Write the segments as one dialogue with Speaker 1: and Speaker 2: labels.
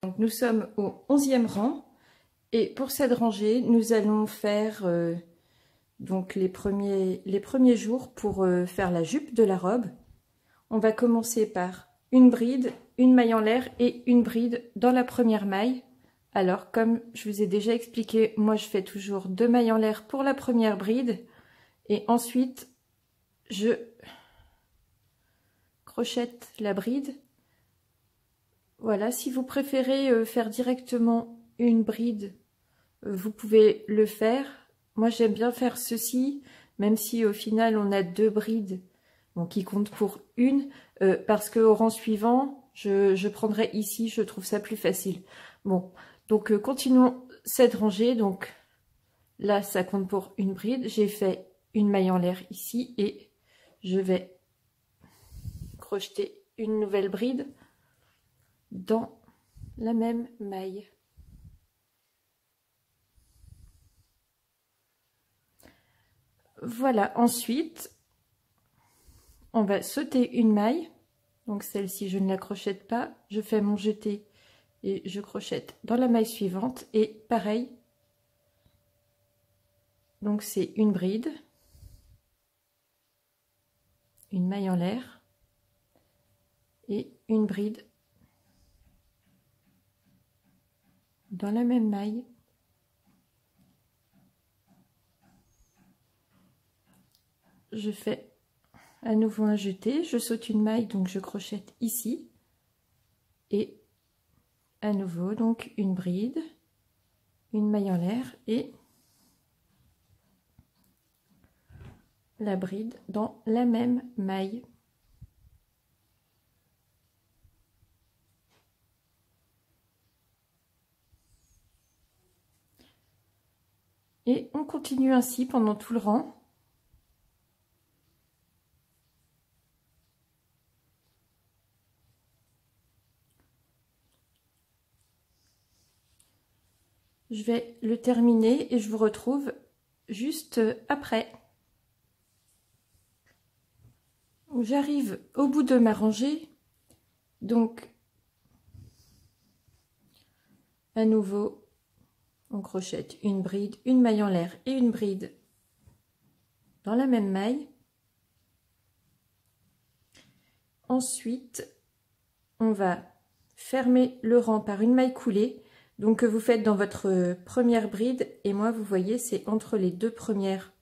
Speaker 1: Donc, nous sommes au 11e rang et pour cette rangée, nous allons faire donc les premiers jours pour faire la jupe de la robe. On va commencer par une bride, une maille en l'air et une bride dans la première maille. Alors, comme je vous ai déjà expliqué, moi je fais toujours 2 mailles en l'air pour la première bride et ensuite je crochette la bride. Voilà, si vous préférez faire directement une bride, vous pouvez le faire. Moi j'aime bien faire ceci, même si au final on a 2 brides bon, qui comptent pour une, parce qu'au rang suivant, je prendrai ici, je trouve ça plus facile. Bon, donc continuons cette rangée. Donc là, ça compte pour une bride. J'ai fait une maille en l'air ici et je vais crocheter une nouvelle bride dans la même maille. Voilà, ensuite, on va sauter une maille. Donc celle-ci, je ne la crochette pas. Je fais mon jeté et je crochette dans la maille suivante. Et pareil, donc c'est une bride, une maille en l'air et une bride dans la même maille. Je fais à nouveau un jeté, je saute une maille, donc je crochette ici et à nouveau donc une bride, une maille en l'air et la bride dans la même maille. Et on continue ainsi pendant tout le rang. Je vais le terminer et je vous retrouve juste après. J'arrive au bout de ma rangée, donc à nouveau on crochette une bride, une maille en l'air et une bride dans la même maille. Ensuite on va fermer le rang par une maille coulée, donc que vous faites dans votre première bride, et moi vous voyez c'est entre les 2 premières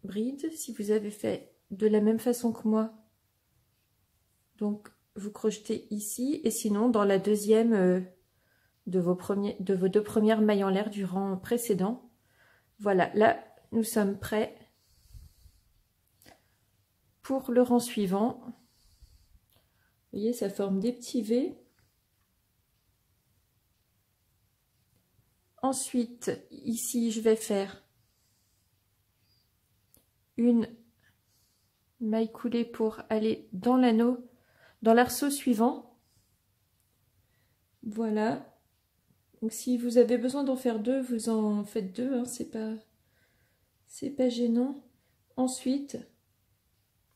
Speaker 1: brides. Si vous avez fait de la même façon que moi, donc vous crochetez ici, et sinon dans la deuxième de vos 2 premières mailles en l'air du rang précédent. Voilà, là nous sommes prêts pour le rang suivant. Vous voyez, ça forme des petits V. Ensuite, ici, je vais faire une maille coulée pour aller dans l'anneau, dans l'arceau suivant. Voilà. Donc, si vous avez besoin d'en faire 2, vous en faites 2, hein, c'est pas gênant. Ensuite,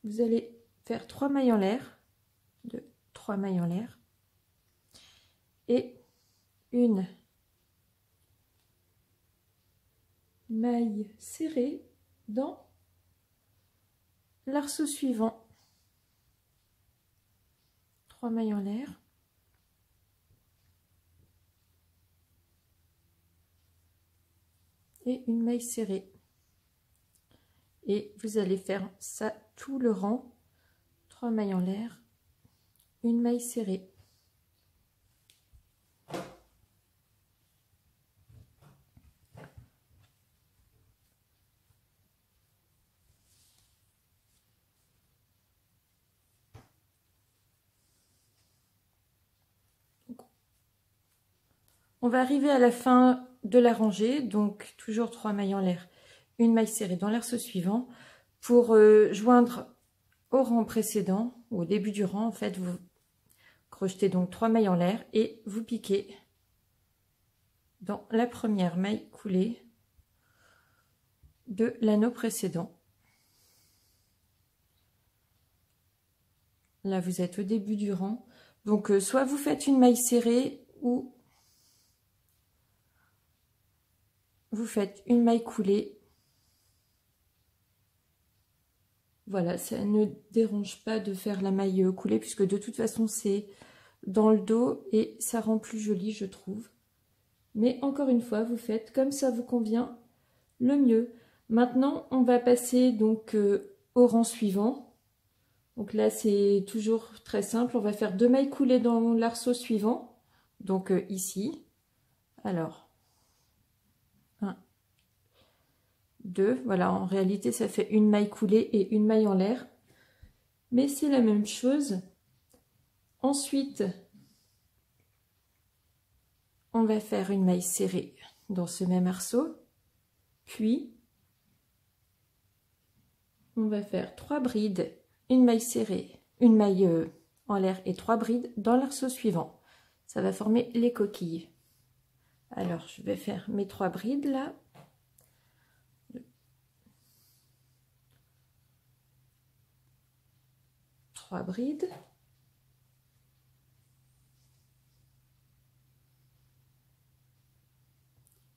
Speaker 1: vous allez faire 3 mailles en l'air. 3 mailles en l'air et une maille serrée dans l'arceau suivant. 3 mailles en l'air et une maille serrée, et vous allez faire ça tout le rang. 3 mailles en l'air, une maille serrée. On va arriver à la fin de la rangée, donc toujours 3 mailles en l'air, une maille serrée dans l'arceau suivant. Pour joindre au rang précédent, au début du rang, en fait, vous crochetez donc 3 mailles en l'air et vous piquez dans la première maille coulée de l'anneau précédent. Là, vous êtes au début du rang. Donc soit vous faites une maille serrée ou vous faites une maille coulée. Voilà, ça ne dérange pas de faire la maille coulée puisque de toute façon c'est dans le dos et ça rend plus joli, je trouve. Mais encore une fois, vous faites comme ça vous convient le mieux. Maintenant, on va passer donc au rang suivant. Donc là, c'est toujours très simple. On va faire 2 mailles coulées dans l'arceau suivant. Donc ici. Alors, 1, 2. Voilà, en réalité, ça fait une maille coulée et une maille en l'air. Mais c'est la même chose. Ensuite, on va faire une maille serrée dans ce même arceau. Puis, on va faire 3 brides, une maille serrée, une maille en l'air et 3 brides dans l'arceau suivant. Ça va former les coquilles. Alors, je vais faire mes 3 brides là. Trois brides.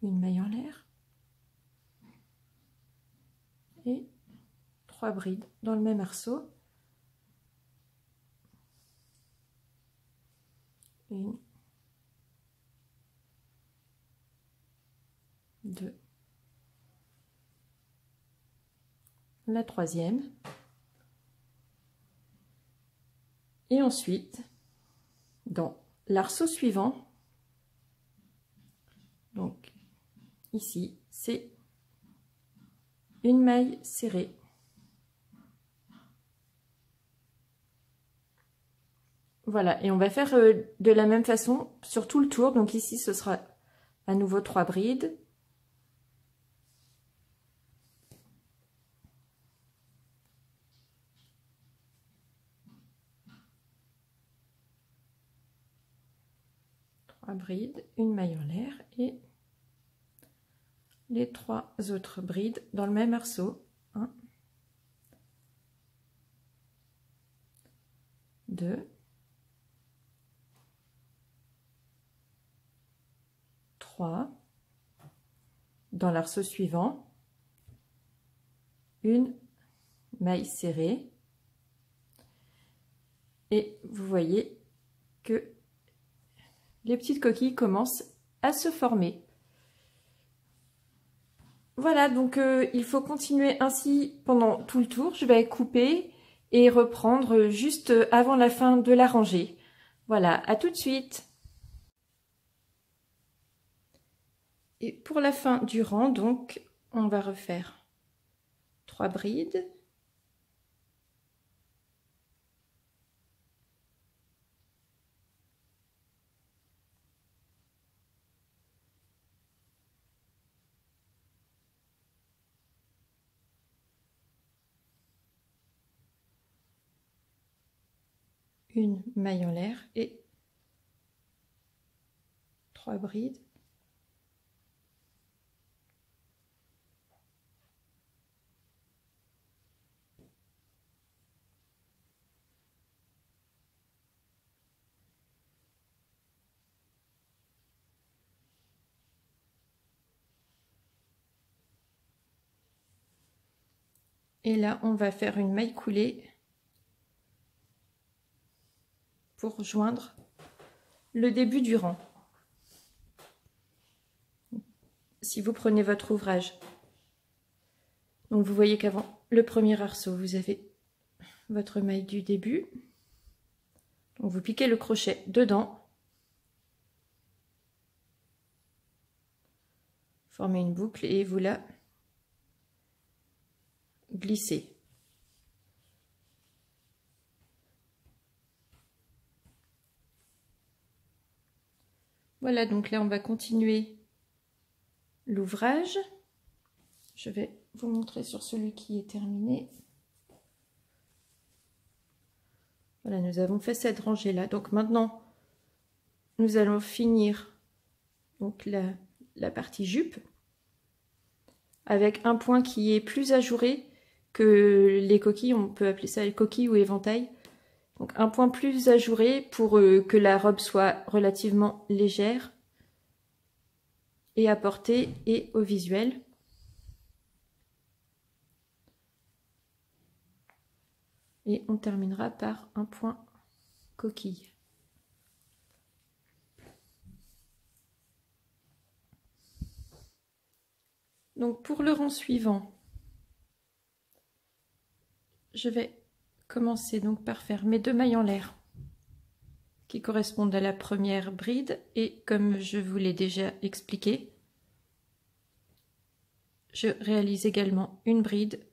Speaker 1: Une maille en l'air. Et 3 brides dans le même arceau. Une, 2. La troisième. Et ensuite, dans l'arceau suivant, donc ici, c'est une maille serrée. Voilà, et on va faire de la même façon sur tout le tour. Donc ici, ce sera à nouveau 3 brides. Brides, une maille en l'air et les 3 autres brides dans le même arceau. 1, 2, 3. Dans l'arceau suivant, une maille serrée. Et vous voyez que les petites coquilles commencent à se former. Voilà, donc il faut continuer ainsi pendant tout le tour. Je vais couper et reprendre juste avant la fin de la rangée. Voilà, à tout de suite. Et pour la fin du rang, donc, on va refaire 3 brides. Une maille en l'air et 3 brides. Et là, on va faire une maille coulée pour joindre le début du rang. Si vous prenez votre ouvrage, donc vous voyez qu'avant le premier arceau, vous avez votre maille du début. Donc vous piquez le crochet dedans, formez une boucle et vous la glissez. Voilà, donc là on va continuer l'ouvrage. Je vais vous montrer sur celui qui est terminé. Voilà, nous avons fait cette rangée là. Donc maintenant, nous allons finir donc la partie jupe avec un point qui est plus ajouré que les coquilles. On peut appeler ça les coquilles ou éventail. Donc un point plus ajouré pour que la robe soit relativement légère et à porter et au visuel. Et on terminera par un point coquille. Donc pour le rang suivant, je vais commencer donc par faire mes 2 mailles en l'air qui correspondent à la première bride, et comme je vous l'ai déjà expliqué, je réalise également une bride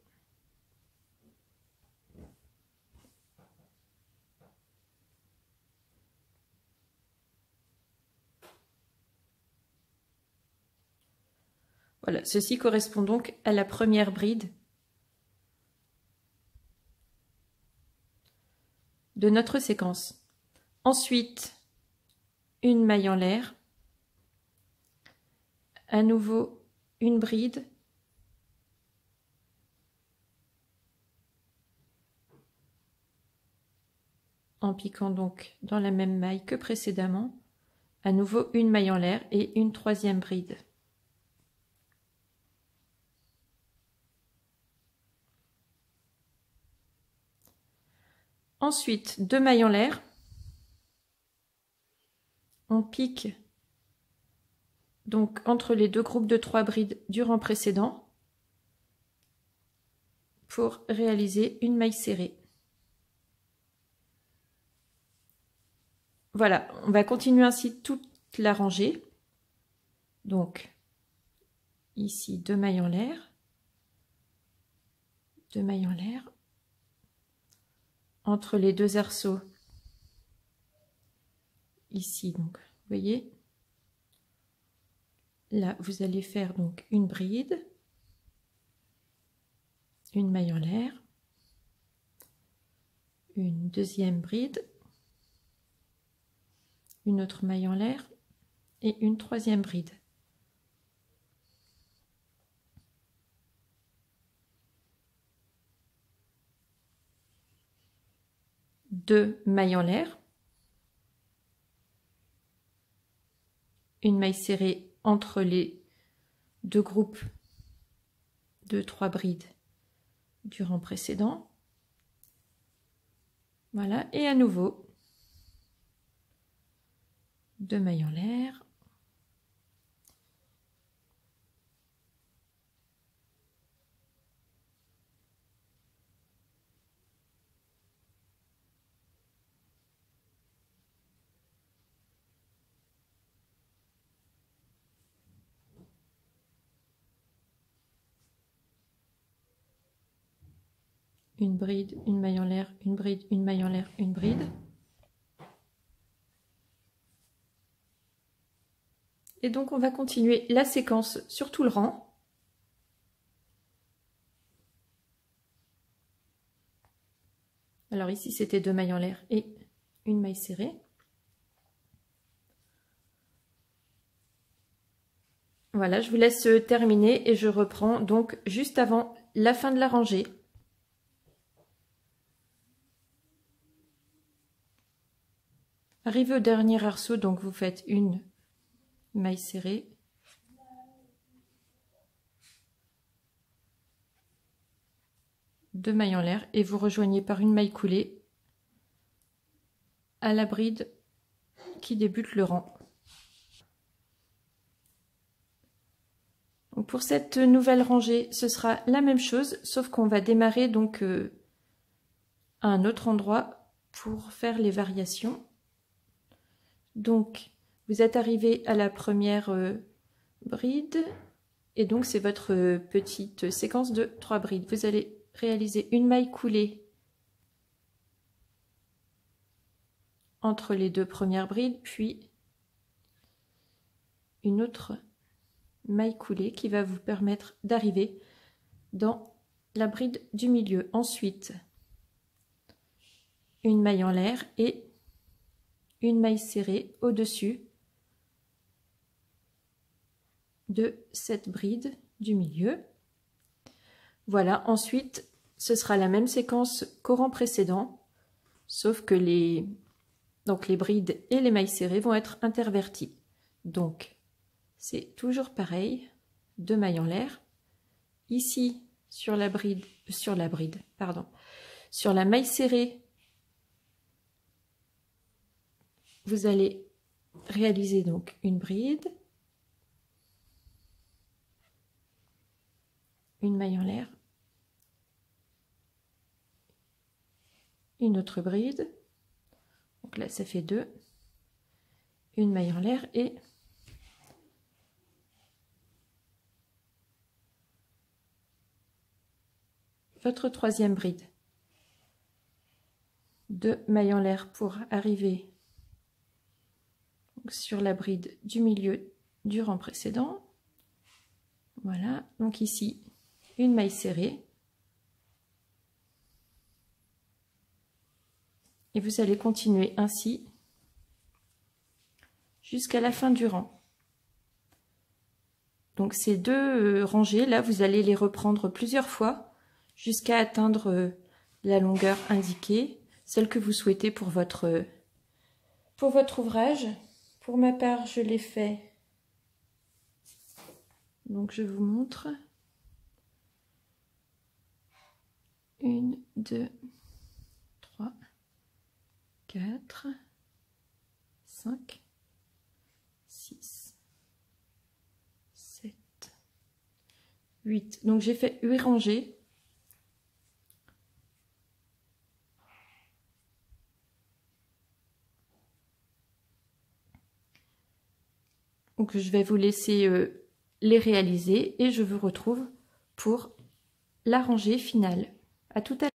Speaker 1: voilà, ceci correspond donc à la première bride de notre séquence. Ensuite, une maille en l'air, à nouveau une bride, en piquant donc dans la même maille que précédemment, à nouveau une maille en l'air et une 3e bride. Ensuite, 2 mailles en l'air, on pique donc entre les 2 groupes de 3 brides du rang précédent pour réaliser une maille serrée. Voilà, on va continuer ainsi toute la rangée. Donc ici 2 mailles en l'air, 2 mailles en l'air, entre les 2 arceaux, ici, donc vous voyez, là vous allez faire donc une bride, une maille en l'air, une 2e bride, une autre maille en l'air et une 3e bride. Deux mailles en l'air, une maille serrée entre les 2 groupes de 3 brides du rang précédent. Voilà, et à nouveau 2 mailles en l'air, une bride, une maille en l'air, une bride, une maille en l'air, une bride. Et donc on va continuer la séquence sur tout le rang. Alors ici c'était 2 mailles en l'air et une maille serrée. Voilà, je vous laisse terminer et je reprends donc juste avant la fin de la rangée. Arrivé au dernier arceau, donc vous faites une maille serrée, deux mailles en l'air et vous rejoignez par une maille coulée à la bride qui débute le rang. Donc pour cette nouvelle rangée, ce sera la même chose, sauf qu'on va démarrer donc à un autre endroit pour faire les variations. Donc vous êtes arrivé à la première bride et donc c'est votre petite séquence de 3 brides. Vous allez réaliser une maille coulée entre les 2 premières brides, puis une autre maille coulée qui va vous permettre d'arriver dans la bride du milieu. Ensuite, une maille en l'air et une maille serrée au-dessus de cette bride du milieu. Voilà, ensuite ce sera la même séquence qu'au rang précédent. sauf que les brides et les mailles serrées vont être interverties. Donc, c'est toujours pareil, 2 mailles en l'air. Ici, sur la maille serrée, vous allez réaliser donc une bride, une maille en l'air, une autre bride, donc là ça fait 2, une maille en l'air et votre 3e bride. 2 mailles en l'air pour arriver sur la bride du milieu du rang précédent. Voilà, donc ici une maille serrée et vous allez continuer ainsi jusqu'à la fin du rang. Donc ces 2 rangées là, vous allez les reprendre plusieurs fois jusqu'à atteindre la longueur indiquée, celle que vous souhaitez pour votre ouvrage. Pour ma part, je l'ai fait. Donc je vous montre. 1, 2, 3, 4, 5, 6, 7, 8. Donc j'ai fait 8 rangées. Donc je vais vous laisser les réaliser et je vous retrouve pour la rangée finale. À tout à l'heure.